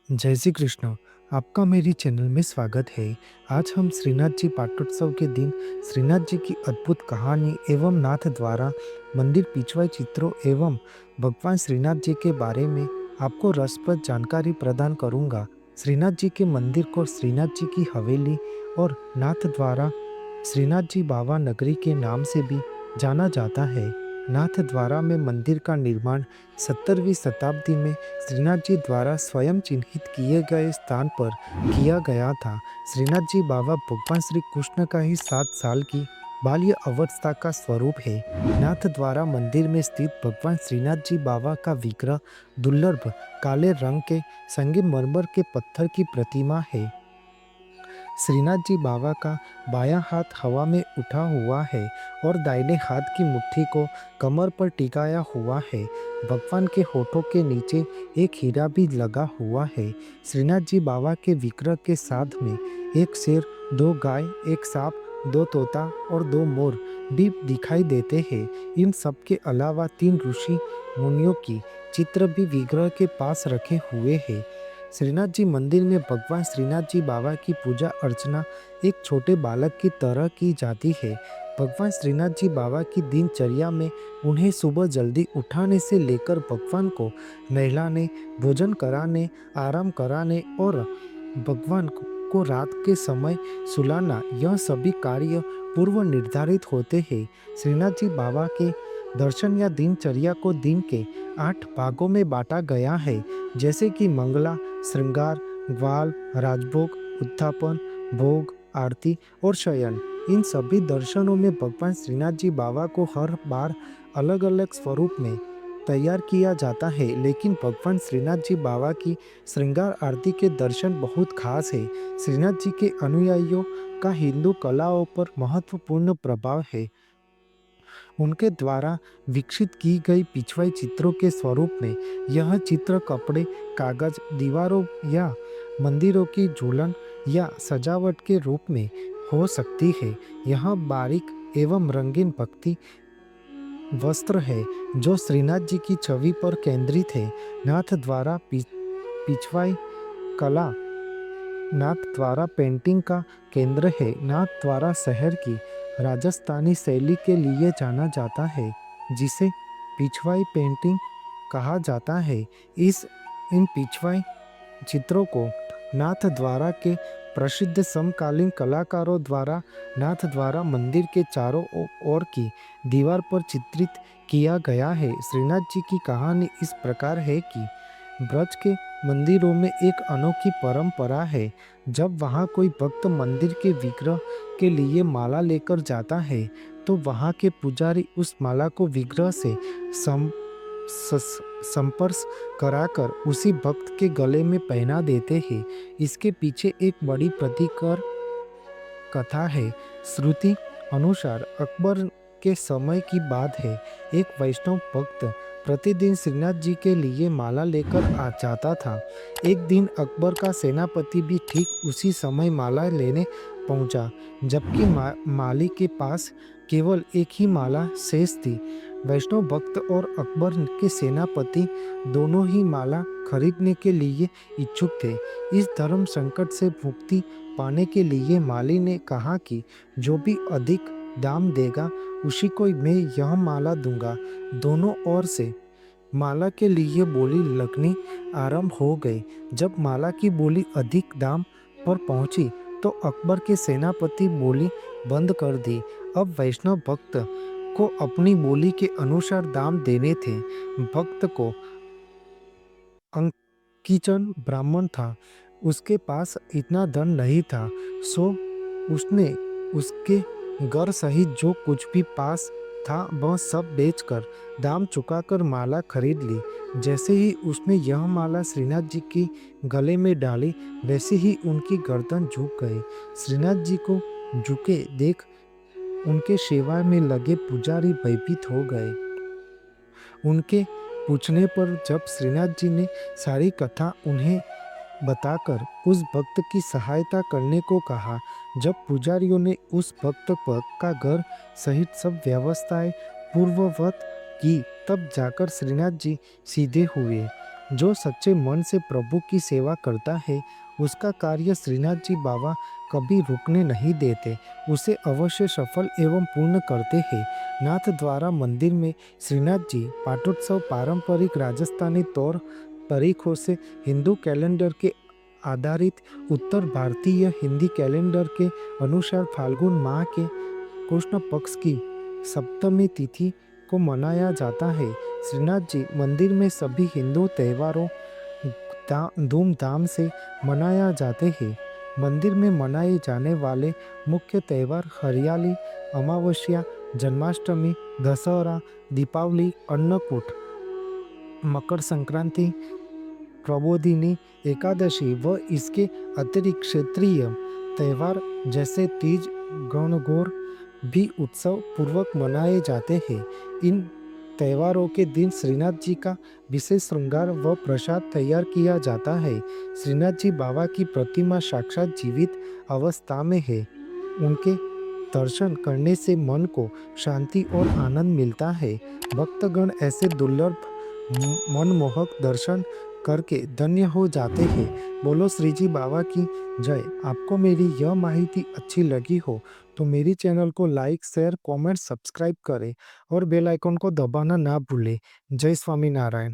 जय श्री कृष्ण। आपका मेरी चैनल में स्वागत है। आज हम श्रीनाथ जी पाटोत्सव के दिन श्रीनाथ जी की अद्भुत कहानी एवं नाथ द्वारा मंदिर पिछवाई चित्रों एवं भगवान श्रीनाथ जी के बारे में आपको रसप्रद जानकारी प्रदान करूंगा। श्रीनाथ जी के मंदिर को श्रीनाथ जी की हवेली और नाथ द्वारा श्रीनाथ जी बाबा नगरी के नाम से भी जाना जाता है। नाथ द्वारा में मंदिर का निर्माण 17वीं शताब्दी में श्रीनाथ जी द्वारा स्वयं चिन्हित किए गए स्थान पर किया गया था। श्रीनाथ जी बाबा भगवान श्री कृष्ण का ही 7 साल की बाल्य अवस्था का स्वरूप है। नाथ द्वारा मंदिर में स्थित भगवान श्रीनाथ जी बाबा का विग्रह दुर्लभ काले रंग के संगमरमर के पत्थर की प्रतिमा है। श्रीनाथ जी बाबा का बायां हाथ हवा में उठा हुआ है और दाहिने हाथ की मुट्ठी को कमर पर टिकाया हुआ है। भगवान के होठों के नीचे एक हीरा भी लगा हुआ है। श्रीनाथ जी बाबा के विग्रह के साथ में एक शेर, दो गाय, एक सांप, दो तोता और दो मोर भी दिखाई देते हैं। इन सब के अलावा 3 ऋषि मुनियों की चित्र भी विग्रह के पास रखे हुए हैं। श्रीनाथ जी मंदिर में भगवान श्रीनाथ जी बाबा की पूजा अर्चना एक छोटे बालक की तरह की जाती है। भगवान श्रीनाथ जी बाबा की दिनचर्या में उन्हें सुबह जल्दी उठाने से लेकर भगवान को नहलाने, भोजन कराने, आराम कराने और भगवान को रात के समय सुलाना, यह सभी कार्य पूर्व निर्धारित होते हैं। श्रीनाथ जी बाबा के दर्शन या दिनचर्या को दिन के 8 भागों में बांटा गया है, जैसे कि मंगला, श्रृंगार, ग्वाल, राजभोग, उत्थापन, भोग, आरती और शयन। इन सभी दर्शनों में भगवान श्रीनाथ जी बाबा को हर बार अलग अलग स्वरूप में तैयार किया जाता है, लेकिन भगवान श्रीनाथ जी बाबा की श्रृंगार आरती के दर्शन बहुत खास है। श्रीनाथ जी के अनुयायियों का हिंदू कलाओं पर महत्वपूर्ण प्रभाव है। उनके द्वारा विकसित की गई पिछवाई चित्रों के स्वरूप में यह चित्र कपड़े, कागज, दीवारों या मंदिरों की झूलन या सजावट के रूप में हो सकती है। यह बारीक एवं रंगीन भक्ति वस्त्र है जो श्रीनाथ जी की छवि पर केंद्रित है। नाथ द्वारा पिछवाई कला नाथ द्वारा पेंटिंग का केंद्र है। नाथ द्वारा शहर की राजस्थानी शैली के लिए जाना जाता है, जिसे पिछवाई पेंटिंग कहा जाता है। इन पिछवाई चित्रों को नाथ द्वारा के प्रसिद्ध समकालीन कलाकारों द्वारा नाथ द्वारा मंदिर के चारों ओर की दीवार पर चित्रित किया गया है। श्रीनाथ जी की कहानी इस प्रकार है कि ब्रज के मंदिरों में एक अनोखी परंपरा है। जब वहाँ कोई भक्त मंदिर के विग्रह के लिए माला लेकर जाता है, तो वहाँ के पुजारी उस माला को विग्रह से संपर्श कराकर उसी भक्त के गले में पहना देते हैं। इसके पीछे एक बड़ी प्रतिकर कथा है। श्रुति अनुसार अकबर के समय की बात है। एक वैष्णव भक्त प्रतिदिन श्रीनाथ जी के लिए माला लेकर आ जाता था। एक दिन अकबर का सेनापति भी ठीक उसी समय माला लेने पहुंचा, जबकि माली के पास केवल एक ही माला शेष थी। वैष्णव भक्त और अकबर के सेनापति दोनों ही माला खरीदने के लिए इच्छुक थे। इस धर्म संकट से मुक्ति पाने के लिए माली ने कहा कि जो भी अधिक दाम देगा उसी को मैं यह माला दूंगा। दोनों ओर से माला के लिए बोली लगनी आरंभ हो गई। जब माला की बोली अधिक दाम पर पहुंची तो अकबर के सेनापति बोली बंद कर दी। अब वैष्णव भक्त को अपनी बोली के अनुसार दाम देने थे। भक्त को अंकिचन ब्राह्मण था, उसके पास इतना धन नहीं था, सो उसने उसके घर सहित जो कुछ भी पास था वह सब बेचकर दाम चुकाकर माला खरीद ली। जैसे ही उसने यह माला श्रीनाथ जी की गले में डाली, वैसे ही उनकी गर्दन झुक गई। श्रीनाथ जी को झुके देख उनके सेवा में लगे पुजारी भयभीत हो गए। उनके पूछने पर जब श्रीनाथ जी ने सारी कथा उन्हें बताकर उस भक्त की सहायता करने को कहा, जब पुजारियों ने उस भक्त का घर सहित सब व्यवस्थाएं पूर्ववत की, तब जाकर श्रीनाथ जी सीधे हुए। जो सच्चे मन से प्रभु की सेवा करता है, उसका कार्य श्रीनाथ जी बाबा कभी रुकने नहीं देते, उसे अवश्य सफल एवं पूर्ण करते हैं। नाथ द्वारा मंदिर में श्रीनाथ जी पाटोत्सव पारंपरिक राजस्थानी तौर तरीकों से हिंदू कैलेंडर के आधारित उत्तर भारतीय हिंदी कैलेंडर के अनुसार फाल्गुन माह के कृष्ण पक्ष की सप्तमी तिथि को मनाया जाता है। श्रीनाथ जी मंदिर में सभी हिंदू त्योहारों धूमधाम से मनाया जाते हैं। मंदिर में मनाए जाने वाले मुख्य त्योहार हरियाली अमावस्या, जन्माष्टमी, दशहरा, दीपावली, अन्नकूट, मकर संक्रांति, प्रबोधिनी एकादशी व इसके अतिरिक्त क्षेत्रीय त्योहार जैसे तीज, गणगौर भी उत्सव पूर्वक मनाए जाते हैं। इन त्योहारों के दिन श्रीनाथ जी का विशेष श्रृंगार व प्रसाद तैयार किया जाता है। श्रीनाथ जी बाबा की प्रतिमा साक्षात जीवित अवस्था में है। उनके दर्शन करने से मन को शांति और आनंद मिलता है। भक्तगण ऐसे दुर्लभ मनमोहक दर्शन करके धन्य हो जाते हैं। बोलो श्री जी बाबा की जय। आपको मेरी यह माहिती अच्छी लगी हो तो मेरी चैनल को लाइक, शेयर, कमेंट, सब्सक्राइब करें और बेल आइकन को दबाना ना भूलें। जय स्वामीनारायण।